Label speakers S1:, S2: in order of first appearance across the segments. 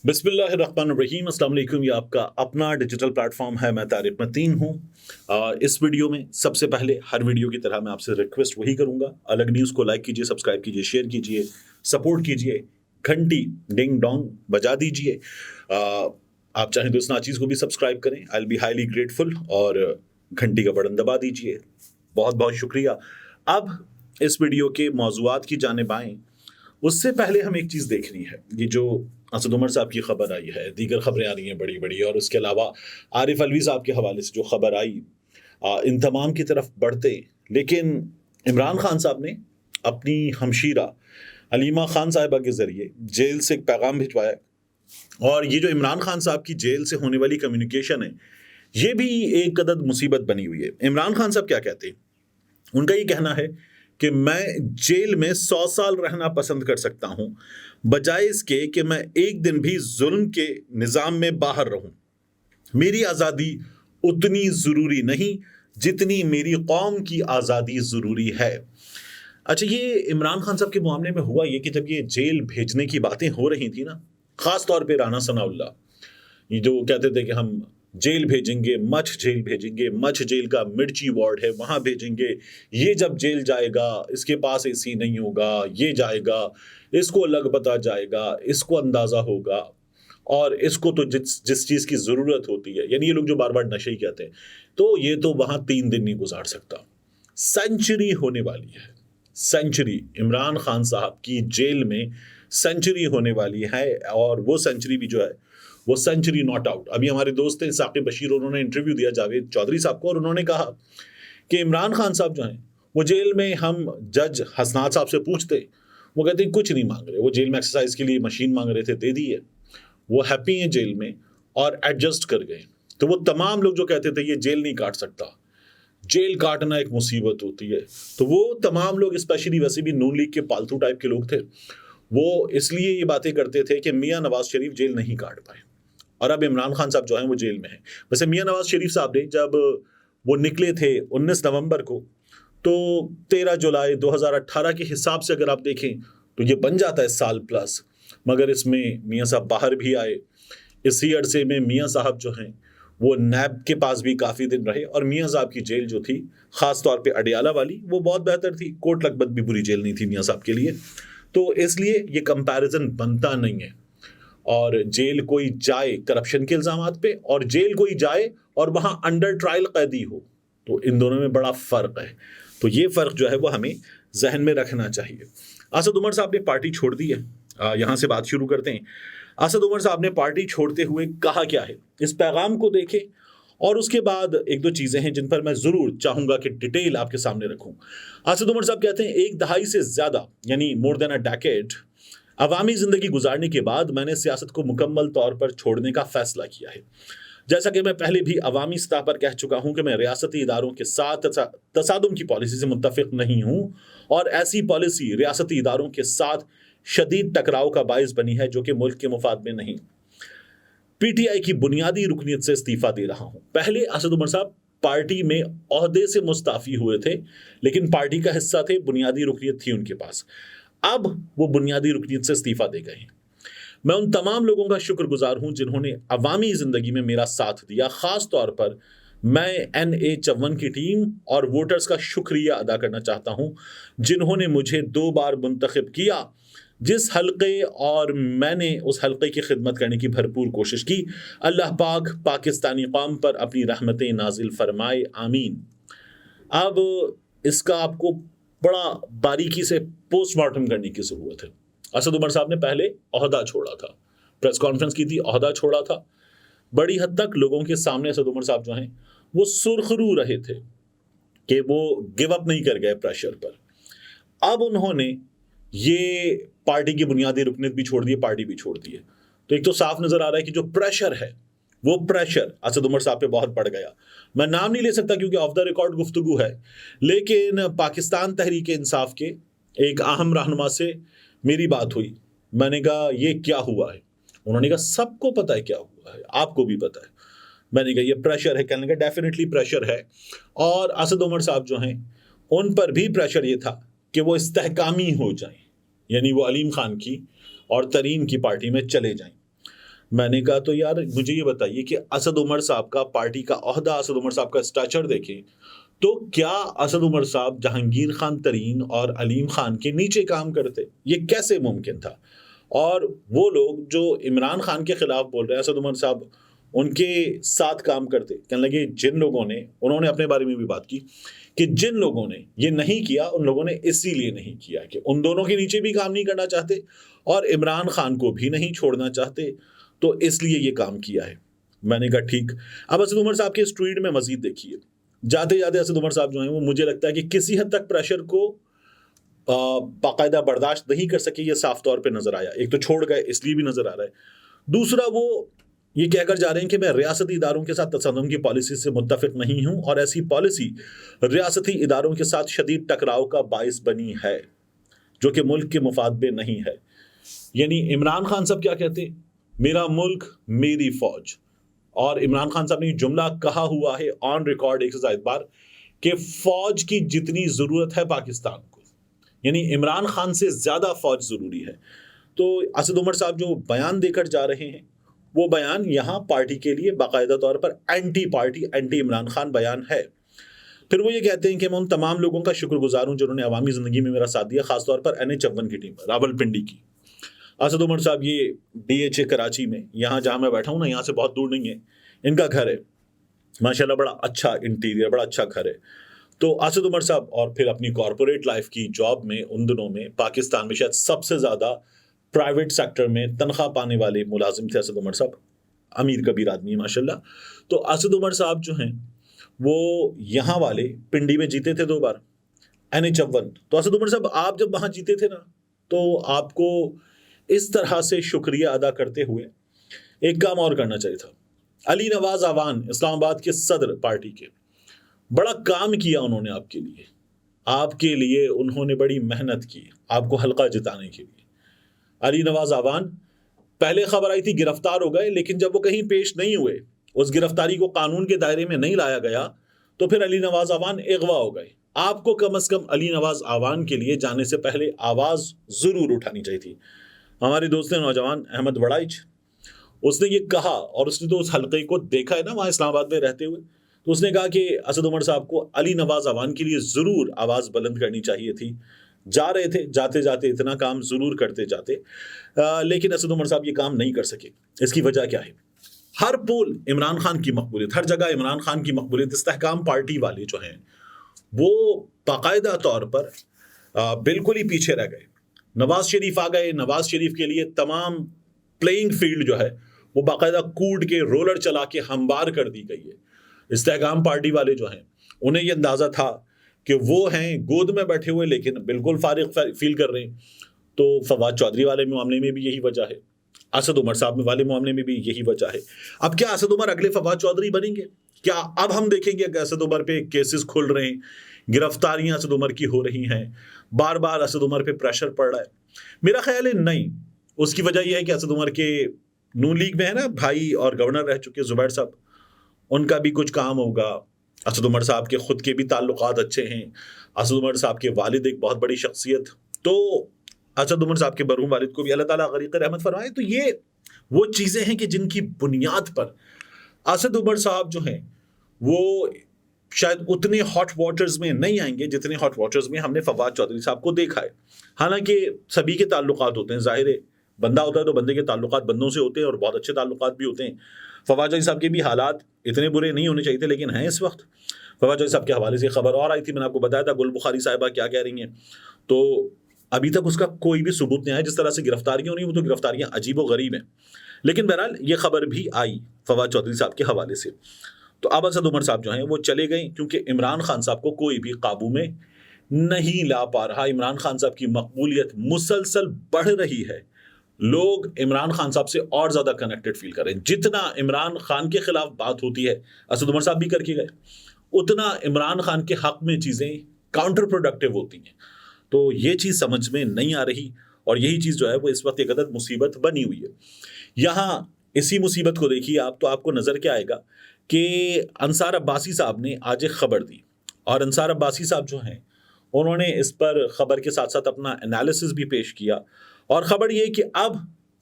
S1: बिस्मिल्लाहिर्रहमानिर्रहीम। अस्सलाम वालेकुम। ये आपका अपना डिजिटल प्लेटफॉर्म है। मैं तारिक मतीन हूँ। इस वीडियो में सबसे पहले हर वीडियो की तरह मैं आपसे रिक्वेस्ट वही करूँगा, अलग न्यूज़ को लाइक कीजिए, सब्सक्राइब कीजिए, शेयर कीजिए, सपोर्ट कीजिए, घंटी डिंग डोंग बजा दीजिए। आप चाहें तो इस नाचीज़ को भी सब्सक्राइब करें, I will be highly grateful, और घंटी का बटन दबा दीजिए। बहुत बहुत शुक्रिया। अब इस वीडियो के मौज़ूआत की जानिब आएँ। उससे पहले हमें एक चीज़ देखनी है। ये जो असद उमर साहब की खबर आई है, दीगर खबरें आ रही हैं बड़ी बड़ी, और उसके अलावा आरिफ अलवी साहब के हवाले से जो खबर आई, इन तमाम की तरफ बढ़ते, लेकिन इमरान खान साहब ने अपनी हमशीरा हलीमा खान साहिबा के ज़रिए जेल से एक पैगाम भिजवाया। और ये जो इमरान खान साहब की जेल से होने वाली कम्युनिकेशन है, ये भी एक कदर मुसीबत बनी हुई है। इमरान खान साहब क्या कहते हैं? उनका ये कहना है कि मैं जेल में 100 साल रहना पसंद कर सकता हूं, बजाय इसके कि मैं एक दिन भी जुल्म के निज़ाम में बाहर रहूं। मेरी आज़ादी उतनी ज़रूरी नहीं जितनी मेरी कौम की आज़ादी ज़रूरी है। अच्छा, ये इमरान खान साहब के मामले में हुआ ये कि जब ये जेल भेजने की बातें हो रही थी ना, ख़ास तौर पे राना सनाउल्लाह, ये जो कहते थे कि हम जेल भेजेंगे, मछ जेल भेजेंगे, मछ जेल का मिर्ची वार्ड है, वहाँ भेजेंगे। ये जब जेल जाएगा, इसके पास एसी नहीं होगा, ये जाएगा, इसको अलग पता जाएगा, इसको अंदाज़ा होगा, और इसको तो जिस जिस चीज़ की ज़रूरत होती है, यानी ये लोग जो बार बार नशे ही कहते हैं, तो ये तो वहाँ 3 दिन नहीं गुजार सकता। सेंचुरी होने वाली है, सेंचुरी। इमरान खान साहब की जेल में सेंचुरी होने वाली है, और वो सेंचुरी भी जो है वो सेंचुरी नॉट आउट। अभी हमारे दोस्त हैं साकिब बशीर, उन्होंने इंटरव्यू दिया जावेद चौधरी साहब को, और उन्होंने कहा कि इमरान खान साहब जो हैं वो जेल में, हम जज हसनात साहब से पूछते, वो कहते हैं कुछ नहीं मांग रहे, वो जेल में एक्सरसाइज के लिए मशीन मांग रहे थे, दे दी है, वो हैप्पी हैं जेल में और एडजस्ट कर गए। तो वो तमाम लोग जो कहते थे ये जेल नहीं काट सकता, जेल काटना एक मुसीबत होती है, तो वो तमाम लोग, स्पेशली वैसे भी नून लीग के पालतू टाइप के लोग थे, वो इसलिए ये बातें करते थे कि मियां नवाज शरीफ जेल नहीं काट पाए। और अब इमरान खान साहब जो हैं वो जेल में हैं। वैसे मियां नवाज शरीफ साहब ने जब वो निकले थे 19 नवंबर को, तो 13 जुलाई 2018 के हिसाब से अगर आप देखें तो ये बन जाता है साल प्लस, मगर इसमें मियां साहब बाहर भी आए। इसी अरसे में मियां साहब जो हैं वो नैब के पास भी काफ़ी दिन रहे, और मियां साहब की जेल जो थी, ख़ास तौर पे अडियाला वाली, वो बहुत बेहतर थी। कोट लखपत भी बुरी जेल नहीं थी मियां साहब के लिए, तो इसलिए ये कंपैरिजन बनता नहीं है। और जेल कोई जाए करप्शन के इल्जामात पे, और जेल कोई जाए और वहां अंडर ट्रायल कैदी हो, तो इन दोनों में बड़ा फर्क है। तो ये फर्क जो है वो हमें जहन में रखना चाहिए। असद उमर साहब ने पार्टी छोड़ दी है। यहां से बात शुरू करते हैं। असद उमर साहब ने पार्टी छोड़ते हुए कहा क्या है, इस पैगाम को देखें, और उसके बाद एक दो चीजें हैं जिन पर मैं जरूर चाहूंगा कि डिटेल आपके सामने रखूं। असद उमर साहब कहते हैं, एक दहाई से ज्यादा, यानी मोर देन अ डेकेड अवामी जिंदगी गुजारने के बाद मैंने सियासत को मुकम्मल तौर पर छोड़ने का फैसला किया है। जैसा कि मैं पहले भी अवामी सतह पर कह चुका हूं कि मैं रियासती इदारों के साथ तसादुम की पॉलिसी से मुत्तफिक नहीं हूं, और ऐसी पॉलिसी रियासती इदारों के साथ शदीद टकराव का बायस बनी है जो कि मुल्क के मुफाद में नहीं। पीटीआई की बुनियादी रुकनीत से इस्तीफा दे रहा हूं। पहले असद उमर साहब पार्टी में ओहदे से मुस्ताफी हुए थे, लेकिन पार्टी का हिस्सा थे, बुनियादी रुकनीत थी उनके पास। अब वो बुनियादी रुकनीत से इस्तीफा दे गए हैं। मैं उन तमाम लोगों का शुक्रगुजार हूं जिन्होंने अवामी जिंदगी में मेरा साथ दिया। खास तौर पर मैं NA54 की टीम और वोटर्स का शुक्रिया अदा करना चाहता हूं जिन्होंने मुझे 2 बार मुंतखब किया, जिस हल्के, और मैंने उस हल्के की खिदमत करने की भरपूर कोशिश की। अल्लाह पाक पाकिस्तानी कौम पर अपनी रहमतें नाजिल फरमाए, आमीन। अब इसका आपको बड़ा बारीकी से पोस्टमार्टम करने की जरूरत है। असद उमर साहब ने पहले ओहदा छोड़ा था, प्रेस कॉन्फ्रेंस की थी, ओहदा छोड़ा था। बड़ी हद तक लोगों के सामने असद उमर साहब जो हैं वो सुरखरू रहे थे कि वो गिव अप नहीं कर गए प्रेशर पर। अब उन्होंने ये पार्टी की बुनियादी रुकनीत भी छोड़ दी है, पार्टी भी छोड़ दी है। तो एक तो साफ नजर आ रहा है कि जो प्रेशर है वो प्रेशर असद उमर साहब पे बहुत पड़ गया। मैं नाम नहीं ले सकता क्योंकि ऑफ द रिकॉर्ड गुफ्तगू है, लेकिन पाकिस्तान तहरीक इंसाफ के एक अहम रहनुमा से मेरी बात हुई। मैंने कहा ये क्या हुआ है? उन्होंने कहा सबको पता है क्या हुआ है, आपको भी पता है। मैंने कहा ये प्रेशर है। कहने का डेफिनेटली प्रेशर है, और असद उमर साहब जो हैं उन पर भी प्रेशर ये था कि वो इस्तेहकामी हो जाएं, यानी वो अलीम खान की और तरीन की पार्टी में चले जाएं। میں نے کہا تو یار مجھے یہ بتائیے کہ اسد عمر صاحب کا پارٹی کا عہدہ، اسد عمر صاحب کا اسٹیچر دیکھیں تو کیا اسد عمر صاحب جہانگیر خان ترین اور علیم خان کے نیچے کام کرتے؟ یہ کیسے ممکن تھا؟ اور وہ لوگ جو عمران خان کے خلاف بول رہے ہیں، اسد عمر صاحب ان کے ساتھ کام کرتے، کہنے لگے جن لوگوں نے، انہوں نے اپنے بارے میں بھی بات کی کہ جن لوگوں نے یہ نہیں کیا ان لوگوں نے اسی لیے نہیں کیا کہ ان دونوں کے نیچے بھی کام نہیں کرنا چاہتے اور عمران خان کو بھی نہیں چھوڑنا چاہتے، تو اس لیے یہ کام کیا ہے۔ میں نے کہا ٹھیک۔ اب اسد عمر صاحب کے اس ٹویٹ میں مزید دیکھیے، جاتے جاتے اسد عمر صاحب جو ہیں وہ مجھے لگتا ہے کہ کسی حد تک پریشر کو باقاعدہ برداشت نہیں کر سکے، یہ صاف طور پہ نظر آیا۔ ایک تو چھوڑ گئے اس لیے بھی نظر آ رہا ہے، دوسرا وہ یہ کہہ کر جا رہے ہیں کہ میں ریاستی اداروں کے ساتھ تصادم کی پالیسی سے متفق نہیں ہوں اور ایسی پالیسی ریاستی اداروں کے ساتھ شدید ٹکراؤ کا باعث بنی ہے جو کہ ملک کے مفاد میں نہیں ہے۔ یعنی عمران خان صاحب کیا کہتے ہیں؟ میرا ملک میری فوج۔ اور عمران خان صاحب نے یہ جملہ کہا ہوا ہے آن ریکارڈ 1 سے زائد بار کہ فوج کی جتنی ضرورت ہے پاکستان کو، یعنی عمران خان سے زیادہ فوج ضروری ہے۔ تو اسد عمر صاحب جو بیان دے کر جا رہے ہیں وہ بیان یہاں پارٹی کے لیے باقاعدہ طور پر anti party, anti Imran Khan بیان ہے۔ پھر وہ یہ کہتے ہیں کہ میں ان تمام لوگوں کا شکر گزار ہوں جنہوں نے عوامی زندگی میں میرا ساتھ دیا، خاص طور پر NH51 کی ٹیم، راول پنڈی کی۔ اسد عمر صاحب یہ DHA کراچی میں، یہاں جہاں میں بیٹھا ہوں نا، یہاں سے بہت دور نہیں ہے، ان کا گھر ہے، ماشاءاللہ بڑا اچھا انٹیریئر، بڑا اچھا گھر ہے۔ تو اسد عمر صاحب اور پھر اپنی کارپوریٹ لائف کی جاب میں ان دنوں میں پاکستان میں شاید سب سے زیادہ پرائیویٹ سیکٹر میں تنخواہ پانے والے ملازم تھے اسد عمر صاحب، امیر کبیر آدمی ہے ماشاءاللہ۔ تو اسد عمر صاحب جو ہیں وہ یہاں والے پنڈی میں جیتے تھے 2 بار NH51۔ تو اسد عمر صاحب آپ جب وہاں جیتے تھے نا تو آپ کو اس طرح سے شکریہ ادا کرتے ہوئے ایک کام اور کرنا چاہیے تھا۔ علی نواز اعوان اسلام آباد کے صدر پارٹی کے، بڑا کام کیا انہوں نے آپ کے لیے، آپ کے لیے انہوں نے بڑی محنت کی آپ کو حلقہ جتانے کے لیے۔ علی نواز اعوان پہلے خبر آئی تھی گرفتار ہو گئے، لیکن جب وہ کہیں پیش نہیں ہوئے، اس گرفتاری کو قانون کے دائرے میں نہیں لایا گیا، تو پھر علی نواز اعوان اغوا ہو گئے۔ آپ کو کم از کم علی نواز اعوان کے لیے جانے سے پہلے آواز ضرور اٹھانی چاہیے تھی۔ ہمارے دوست نوجوان احمد وڑائچ، اس نے یہ کہا، اور اس نے تو اس حلقے کو دیکھا ہے نا وہاں اسلام آباد میں رہتے ہوئے، تو اس نے کہا کہ اسد عمر صاحب کو علی نواز اعوان کے لیے ضرور آواز بلند کرنی چاہیے تھی۔ جا رہے تھے، جاتے جاتے اتنا کام ضرور کرتے جاتے، لیکن اسد عمر صاحب یہ کام نہیں کر سکے۔ اس کی وجہ کیا ہے؟ ہر پول عمران خان کی مقبولیت، ہر جگہ عمران خان کی مقبولیت، استحکام پارٹی والے جو ہیں وہ باقاعدہ طور پر بالکل ہی پیچھے رہ گئے۔ نواز شریف آ گئے، نواز شریف کے لیے تمام پلینگ فیلڈ جو ہے وہ باقاعدہ کوڈ کے رولر چلا کے ہموار کر دی گئی ہے۔ استحکام پارٹی والے جو ہیں انہیں یہ اندازہ تھا کہ وہ ہیں گود میں بیٹھے ہوئے لیکن بالکل فارغ فیل کر رہے ہیں۔ تو فواد چودھری والے معاملے میں بھی یہی وجہ ہے، اسد عمر صاحب والے معاملے میں بھی یہی وجہ ہے۔ اب کیا اسد عمر اگلے فواد چودھری بنیں گے؟ کیا اب ہم دیکھیں گے کہ اسد عمر پہ کیسز کھل رہے ہیں، گرفتاریاں اسد عمر کی ہو رہی ہیں، بار بار اسد عمر پہ پریشر پڑ رہا ہے؟ میرا خیال ہے نہیں۔ اس کی وجہ یہ ہے کہ اسد عمر کے نون لیگ میں ہے نا بھائی اور گورنر رہ چکے زبیر صاحب، ان کا بھی کچھ کام ہوگا۔ اسد عمر صاحب کے خود کے بھی تعلقات اچھے ہیں، اسد عمر صاحب کے والد ایک بہت بڑی شخصیت، تو اسد عمر صاحب کے مرحوم والد کو بھی اللہ تعالیٰ غریق رحمت فرمائے۔ تو یہ وہ چیزیں ہیں کہ جن کی بنیاد پر اسد عمر صاحب جو ہیں وہ شاید اتنے ہاٹ واٹرز میں نہیں آئیں گے جتنے ہاٹ واٹرز میں ہم نے فواد چودھری صاحب کو دیکھا ہے۔ حالانکہ سبھی کے تعلقات ہوتے ہیں، ظاہر ہے بندہ ہوتا ہے تو بندے کے تعلقات بندوں سے ہوتے ہیں اور بہت اچھے تعلقات بھی ہوتے ہیں۔ فواد چودھری صاحب کے بھی حالات اتنے برے نہیں ہونے چاہیے تھے لیکن ہیں اس وقت۔ فواد چودھری صاحب کے حوالے سے خبر اور آئی تھی، میں نے آپ کو بتایا تھا گل بخاری صاحبہ کیا کہہ رہی ہیں، تو ابھی تک اس کا کوئی بھی ثبوت نہیں آیا۔ جس طرح سے گرفتاریاں ہو رہی ہیں وہ تو گرفتاریاں عجیب و غریب ہیں، لیکن بہرحال یہ خبر بھی آئی فواد چودھری صاحب کے حوالے سے۔ تو اب اسد عمر صاحب جو ہیں وہ چلے گئے کیونکہ عمران خان صاحب کو کوئی بھی قابو میں نہیں لا پا رہا۔ عمران خان صاحب کی مقبولیت مسلسل بڑھ رہی ہے، لوگ عمران خان صاحب سے اور زیادہ کنیکٹڈ فیل کر رہے ہیں۔ جتنا عمران خان کے خلاف بات ہوتی ہے، اسد عمر صاحب بھی کر کے گئے، اتنا عمران خان کے حق میں چیزیں کاؤنٹر پروڈکٹیو ہوتی ہیں۔ تو یہ چیز سمجھ میں نہیں آ رہی، اور یہی چیز جو ہے وہ اس وقت ایک عدد مصیبت بنی ہوئی ہے۔ یہاں اسی مصیبت کو دیکھیے آپ، تو آپ کو نظر کیا آئے گا کہ انصار عباسی صاحب نے آج ایک خبر دی، اور انصار عباسی صاحب جو ہیں انہوں نے اس پر خبر کے ساتھ ساتھ اپنا انالیسس بھی پیش کیا، اور خبر یہ کہ اب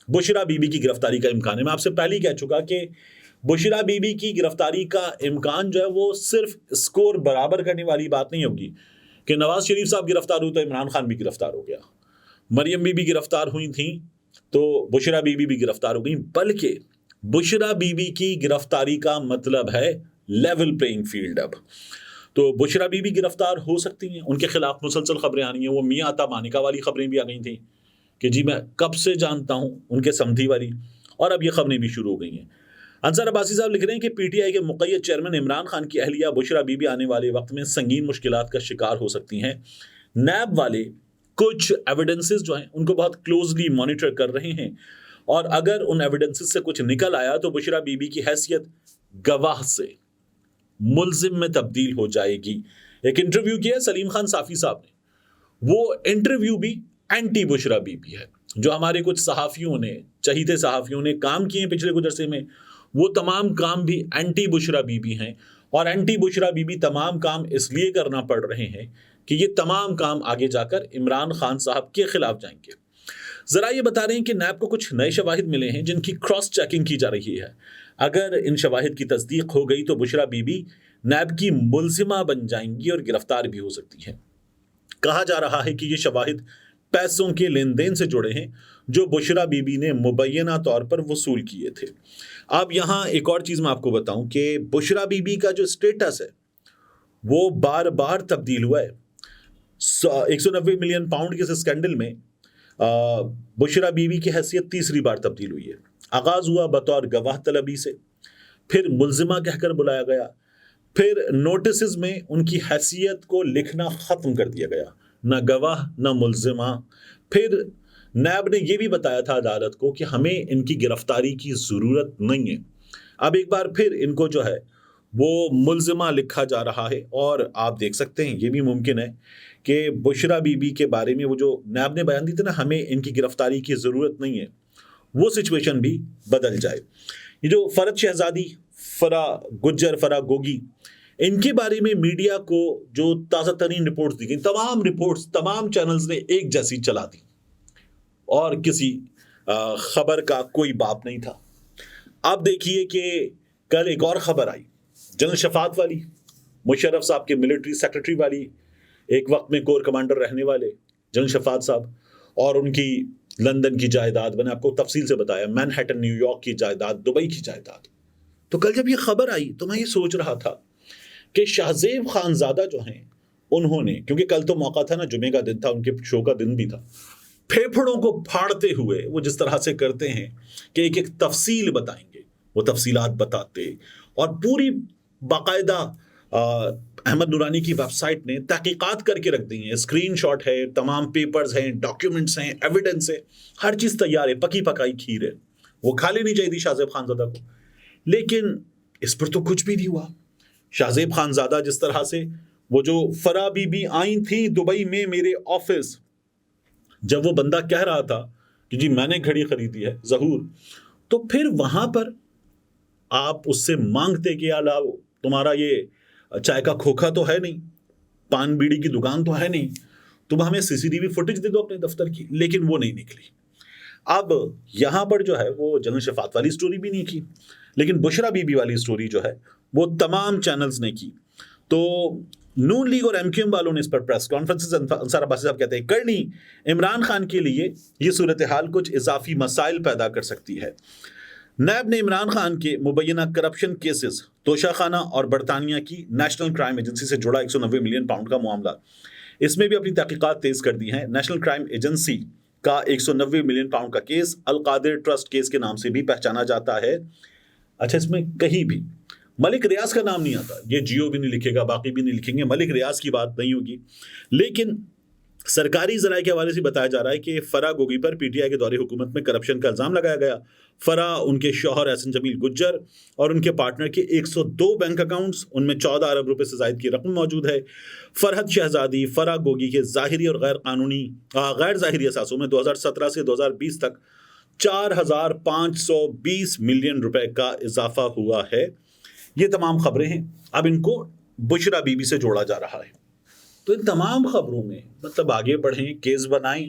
S1: बुशरा बीबी की गिरफ्तारी का इम्कान है। मैं आपसे पहले ही कह चुका कि बुशरा बीबी की गिरफ्तारी का इम्कान जो है वो सिर्फ स्कोर बराबर करने वाली बात नहीं होगी कि नवाज शरीफ साहब गिरफ्तार हुए तो इमरान खान भी गिरफ्तार हो गया, मरियम बीबी गिरफ्तार हुई थी तो बुशरा बीबी भी गिरफ्तार हो गई, बल्कि बुशरा बीबी की गिरफ्तारी का मतलब है लेवल प्लेइंग फील्ड। अब तो बुशरा बीबी गिरफ्तार हो सकती हैं, उनके खिलाफ मुसलसल खबरें आ रही हैं। वो मियां अता मानिका वाली खबरें भी आ गई थी कि जी मैं कब से जानता हूं, उनके समधी वाली, और अब ये खबरें भी शुरू हो गई हैं। अंसार अब्बासी साहब लिख रहे हैं कि पीटीआई के मुक़य्यद चेयरमैन इमरान खान की अहलिया बुशरा बीबी आने वाले वक्त में संगीन मुश्किलात का शिकार हो सकती हैं। नैब वाले कुछ एविडेंसेस जो हैं उनको बहुत क्लोजली मॉनिटर कर रहे हैं, और अगर उन एविडेंसेस से कुछ निकल आया तो बुशरा बीबी की हैसियत गवाह से मुल्जिम में तब्दील हो जाएगी। एक इंटरव्यू किया सलीम खान साफी साहब ने, वो इंटरव्यू भी एंटी बुशरा बीबी है। जो हमारे कुछ सहाफ़ियों ने, चहीते सहाफ़ियों ने काम किए पिछले कुछ अरसे में, वो तमाम काम भी एंटी बुशरा बीबी हैं, और एंटी बुशरा बीबी तमाम काम इसलिए करना पड़ रहे हैं कि ये तमाम काम आगे जाकर इमरान खान साहब के खिलाफ जाएंगे। ज़रा ये बता रहे हैं कि नैब को कुछ नए शवाहिद मिले हैं जिनकी क्रॉस चेकिंग की जा रही है। अगर इन शवाहिद की तस्दीक हो गई तो बुशरा बीबी नैब की मुल्जिमा बन जाएंगी और गिरफ्तार भी हो सकती है। कहा जा रहा है कि ये शवाहिद पैसों के लेन देन से जुड़े हैं जो बुशरा बीबी ने मुबैना तौर पर वसूल किए थे। अब यहाँ एक और चीज़ मैं आपको बताऊं कि बुशरा बीबी का जो स्टेटस है वो बार बार तब्दील हुआ है। 190 मिलियन पाउंड के इस स्कैंडल में बुशरा बीबी की हैसियत तीसरी बार तब्दील हुई है। आगाज़ हुआ बतौर गवाह तलबी से, फिर मुल्जिमा कहकर बुलाया गया, फिर नोटिस में उनकी हैसियत को लिखना ख़त्म कर दिया गया, ना गवाह ना मुल्जिमा। फिर नैब ने यह भी बताया था अदालत को कि हमें इनकी गिरफ्तारी की ज़रूरत नहीं है। अब एक बार फिर इनको जो है वो मुल्जिमा लिखा जा रहा है, और आप देख सकते हैं ये भी मुमकिन है कि बुशरा बीबी के बारे में वो जो नैब ने बयान दी थी ना, हमें इनकी गिरफ्तारी की ज़रूरत नहीं है, वो सिचुएशन भी बदल जाए। ये जो फरद शहजादी, फरा गुज्जर, फरा गोगी, इनके बारे में मीडिया को जो ताज़ा तरीन रिपोर्ट्स दी गई, तमाम रिपोर्ट्स तमाम चैनल्स ने एक जैसी चला दी और किसी खबर का कोई बाप नहीं था। आप देखिए कि कल एक और खबर आई, जनरल शफात वाली, मुशर्रफ साहब के मिलिट्री सेक्रेटरी वाली, एक वक्त में कोर कमांडर रहने वाले जनरल शफात साहब, और उनकी लंदन की जायदाद, मैंने आपको तफसील से बताया, मैनहट्टन न्यूयॉर्क की जायदाद, दुबई की जायदाद। तो कल जब ये खबर आई तो मैं ये सोच रहा था कि शाहजेब खानजादा जो हैं उन्होंने, क्योंकि कल तो मौका था ना, जुमे का दिन था, उनके शो का दिन भी था, फेफड़ों को फाड़ते हुए वो जिस तरह से करते हैं कि एक एक तफसील बताएंगे, वो तफसीलात बताते, और पूरी बाकायदा अहमद नूरानी की वेबसाइट ने तहकीकात करके रख दी हैं, स्क्रीनशॉट है, तमाम पेपर्स हैं, डॉक्यूमेंट्स हैं, एविडेंस है, हर चीज़ तैयार है, पकी पकाई खीर है। वो खा लेनी चाहिए थी शाहजेब खानजादा को, लेकिन इस पर तो कुछ भी नहीं हुआ। शाहजेब खानजादा जिस तरह से, वो जो फरा बीबी आई थी दुबई में मेरे ऑफिस, जब वो बंदा कह रहा था कि जी मैंने घड़ी खरीदी है ज़हूर, तो फिर वहां पर आप उससे मांगते कि अला तुम्हारा ये चाय का खोखा तो है नहीं, पान बीड़ी की दुकान तो है नहीं, तुम हमें सीसीटीवी फुटेज दे दो अपने दफ्तर की, लेकिन वो नहीं निकली। अब यहाँ पर जो है वो जनरल शफात वाली स्टोरी भी नहीं की, लेकिन बुशरा बीबी वाली स्टोरी जो है वो तमाम चैनल्स ने की। तो नून लीग और एमक्यूएम वालों ने इस पर प्रेस कॉन्फ्रेंसेस, अंसार अब्बासी साहब कहते हैं, करनी इमरान खान के लिए ये सूरत हाल कुछ इजाफी मसाइल पैदा कर सकती है। नैब ने इमरान खान के मुबैना करप्शन केसेस, तोशाखाना और बरतानिया की नेशनल क्राइम एजेंसी से जुड़ा 190 मिलियन पाउंड का मामला, इसमें भी अपनी तहकीकात तेज कर दी हैं। नेशनल क्राइम एजेंसी का 190 मिलियन पाउंड का केस अलकादिर ट्रस्ट केस के नाम से भी पहचाना जाता है। अच्छा, इसमें कहीं भी मलिक रियाज का नाम नहीं आता, ये जियो भी नहीं लिखेगा, बाकी भी नहीं लिखेंगे, मलिक रियाज की बात नहीं होगी। लेकिन सरकारी ज़राए के हवाले से बताया जा रहा है कि फरा गोगी पर पीटीआई के दौरे हुकूमत में करप्शन का इल्ज़ाम लगाया गया। फरा, उनके शौहर एहसन जमील गुज्जर और उनके पार्टनर के 102 बैंक अकाउंट्स, उनमें 14 अरब रुपए से ज़ायद की रकम मौजूद है। फरहद शहजादी, फरा गोगी के ज़ाहिरी और गैर ज़ाहिरी असासों में 2017 से 2020 तक 4,520 मिलियन रुपए का इजाफा हुआ है। ये तमाम खबरें हैं। अब इनको बुशरा बीबी से जोड़ा जा रहा है। تو ان تمام خبروں میں مطلب آگے بڑھیں، کیس بنائیں،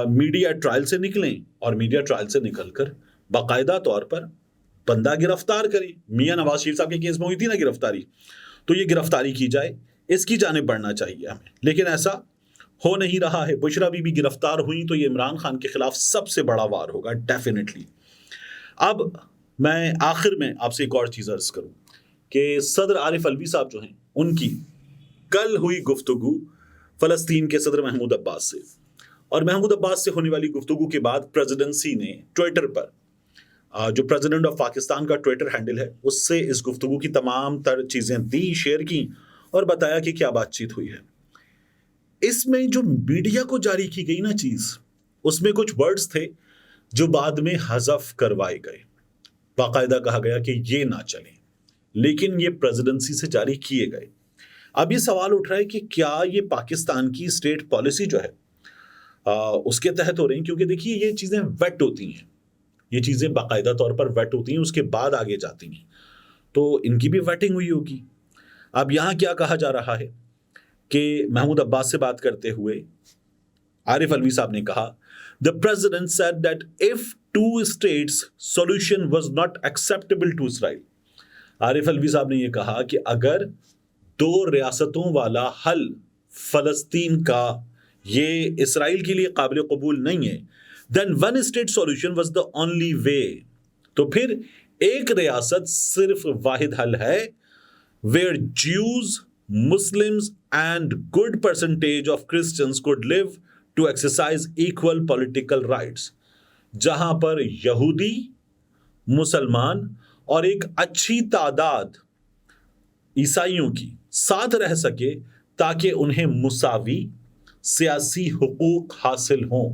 S1: میڈیا ٹرائل سے نکلیں اور میڈیا ٹرائل سے نکل کر باقاعدہ طور پر بندہ گرفتار کریں. میاں نواز شریف صاحب کے کیس میں ہوئی تھی نا گرفتاری، تو یہ گرفتاری کی جائے، اس کی جانب بڑھنا چاہیے ہمیں. لیکن ایسا ہو نہیں رہا ہے. بشرا بی بی گرفتار ہوئی تو یہ عمران خان کے خلاف سب سے بڑا وار ہوگا ڈیفینیٹلی. اب میں آخر میں آپ سے ایک اور چیز عرض کروں کہ صدر عارف الوی صاحب جو ہیں، ان کی کل ہوئی گفتگو فلسطین کے صدر محمود عباس سے، اور محمود عباس سے ہونے والی گفتگو کے بعد پریزیڈنسی نے ٹویٹر پر جو پریزیڈنٹ آف پاکستان کا ٹویٹر ہینڈل ہے اس سے اس گفتگو کی تمام تر چیزیں دی، شیئر کی اور بتایا کہ کیا بات چیت ہوئی ہے. اس میں جو میڈیا کو جاری کی گئی نا چیز، اس میں کچھ ورڈز تھے جو بعد میں حذف کروائے گئے. باقاعدہ کہا گیا کہ یہ نہ چلیں، لیکن یہ پریزیڈنسی سے جاری کیے گئے. اب یہ سوال اٹھ رہا ہے کہ کیا یہ پاکستان کی اسٹیٹ پالیسی جو ہے اس کے تحت ہو رہی ہیں؟ کیونکہ دیکھیے یہ چیزیں ویٹ ہوتی ہیں، یہ چیزیں باقاعدہ طور پر ویٹ ہوتی ہیں، اس کے بعد آگے جاتی ہیں، تو ان کی بھی ویٹنگ ہوئی ہوگی. اب یہاں کیا کہا جا رہا ہے کہ محمود عباس سے بات کرتے ہوئے عارف الوی صاحب نے کہا The president said that if two states solution was not acceptable to Israel. عارف الوی صاحب نے یہ کہا کہ اگر دو ریاستوں والا حل فلسطین کا یہ اسرائیل کے لیے قابل قبول نہیں ہے then one state solution was the only way. تو پھر ایک ریاست صرف واحد حل ہے where Jews, Muslims and good percentage of Christians could live to exercise equal political rights. جہاں پر یہودی، مسلمان اور ایک اچھی تعداد عیسائیوں کی ساتھ رہ سکے تاکہ انہیں مساوی سیاسی حقوق حاصل ہوں.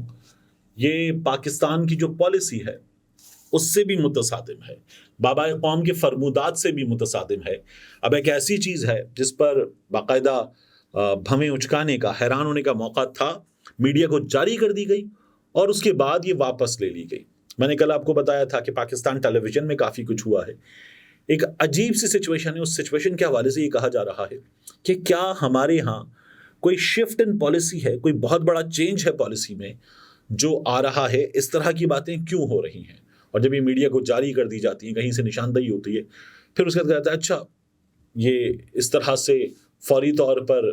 S1: یہ پاکستان کی جو پالیسی ہے اس سے بھی متصادم ہے، بابا قوم کے فرمودات سے بھی متصادم ہے. اب ایک ایسی چیز ہے جس پر باقاعدہ بھویں اچکانے کا، حیران ہونے کا موقع تھا، میڈیا کو جاری کر دی گئی اور اس کے بعد یہ واپس لے لی گئی. میں نے کل آپ کو بتایا تھا کہ پاکستان ٹیلی ویژن میں کافی کچھ ہوا ہے. ایک عجیب سی سچویشن ہے. اس سچویشن کے حوالے سے یہ کہا جا رہا ہے کہ کیا ہمارے ہاں کوئی شفٹ ان پالیسی ہے، کوئی بہت بڑا چینج ہے پالیسی میں جو آ رہا ہے، اس طرح کی باتیں کیوں ہو رہی ہیں. اور جب یہ میڈیا کو جاری کر دی جاتی ہیں، کہیں سے نشاندہی ہوتی ہے، پھر اس کے بعد کہتا ہے اچھا یہ اس طرح سے فوری طور پر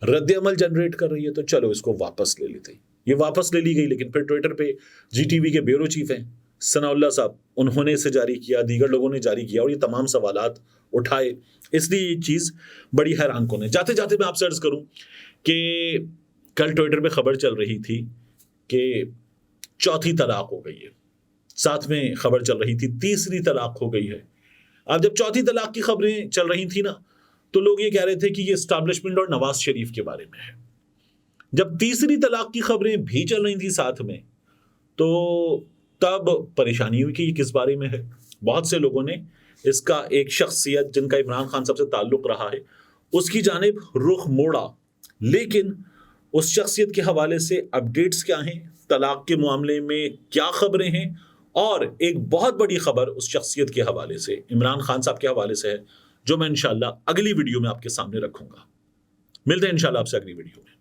S1: رد عمل جنریٹ کر رہی ہے تو چلو اس کو واپس لے لیتے. یہ واپس لے لی گئی، لیکن پھر ٹویٹر پہ جی ٹی وی کے بیورو چیف ہیں ثناء اللہ صاحب، انہوں نے اسے جاری کیا، دیگر لوگوں نے جاری کیا اور یہ تمام سوالات اٹھائے. اس لیے یہ چیز بڑی حیران کن ہے. جاتے جاتے میں آپ سے عرض کروں کہ کل ٹویٹر پہ خبر چل رہی تھی کہ چوتھی طلاق ہو گئی ہے، ساتھ میں خبر چل رہی تھی تیسری طلاق ہو گئی ہے. اب جب چوتھی طلاق کی خبریں چل رہی تھی نا تو لوگ یہ کہہ رہے تھے کہ یہ اسٹیبلشمنٹ اور نواز شریف کے بارے میں ہے. جب تیسری طلاق کی خبریں بھی چل رہی تھی ساتھ میں تو تب پریشانی ہوئی کہ یہ کس بارے میں ہے. بہت سے لوگوں نے اس کا ایک شخصیت جن کا عمران خان صاحب سے تعلق رہا ہے اس کی جانب رخ موڑا، لیکن اس شخصیت کے حوالے سے اپڈیٹس کیا ہیں، طلاق کے معاملے میں کیا خبریں ہیں، اور ایک بہت بڑی خبر اس شخصیت کے حوالے سے، عمران خان صاحب کے حوالے سے ہے، جو میں انشاءاللہ اگلی ویڈیو میں آپ کے سامنے رکھوں گا. ملتے ہیں انشاءاللہ آپ سے اگلی ویڈیو میں.